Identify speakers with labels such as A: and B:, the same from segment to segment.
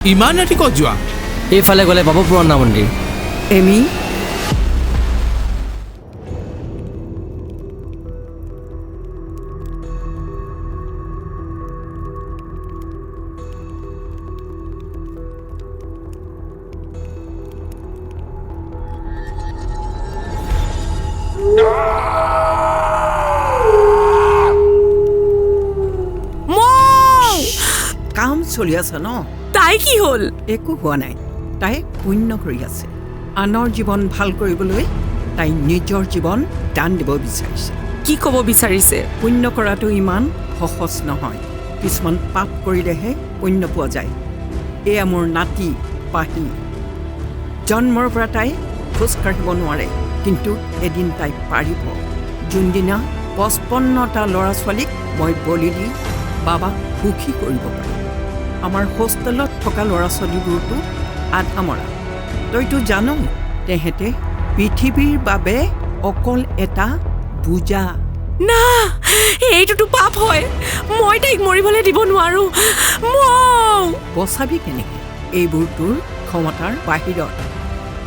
A: ইমান ৰাতি ক'ত যোৱা?
B: এইফালে গ'লে পাব পুৰণা মন্দিৰ।
C: এমি কাম চলি আছে ন?
D: তাই কি হ'ল?
C: একো হোৱা নাই। তাই পুণ্য কৰি আছে। আনৰ জীৱন ভাল কৰিবলৈ তাই নিজৰ জীৱন দান দিব বিচাৰিছে।
D: কি ক'ব বিচাৰিছে?
C: পুণ্য কৰাটো ইমান সহজ নহয়। কিছুমান পাপ কৰিলেহে পুণ্য পোৱা যায়। এয়া মোৰ নাতি পাহি। জন্মৰ পৰা তাই খোজ কাঢ়িব নোৱাৰে, কিন্তু এদিন তাই পাৰিব। যোনদিনা ৫৫টা ল'ৰা ছোৱালীক মই বলি দি বাবাক সুখী কৰিব পাৰিম। আমাৰ হোষ্টেলত থকা ল'ৰা ছোৱালীবোৰতো আধা মৰা। তইতো জানো তেহেঁতে পৃথিৱীৰ বাবে অকল এটা বোজা।
D: না, এইটোতো পাপ হয়। মই তাইক মৰিবলৈ দিব নোৱাৰো।
C: বচাবি কেনেকৈ? এইবোৰ তোৰ ক্ষমতাৰ বাহিৰত।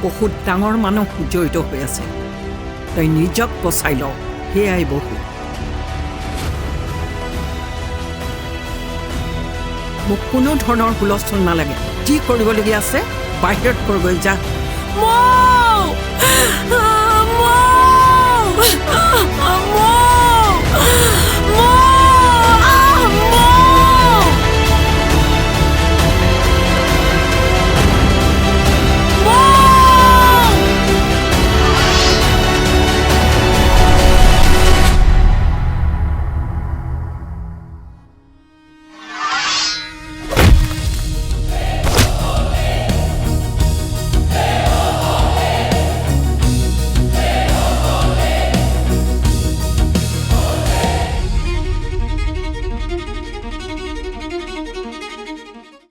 C: বহুত ডাঙৰ মানুহ জড়িত হৈ আছে। তই নিজক বচাই ল, সেয়াই বহুত। মোক কোনো ধৰণৰ হুলস্থুল নালাগে। যি কৰিবলগীয়া আছে বাহিৰত কৰগৈ যা।
D: মৌ!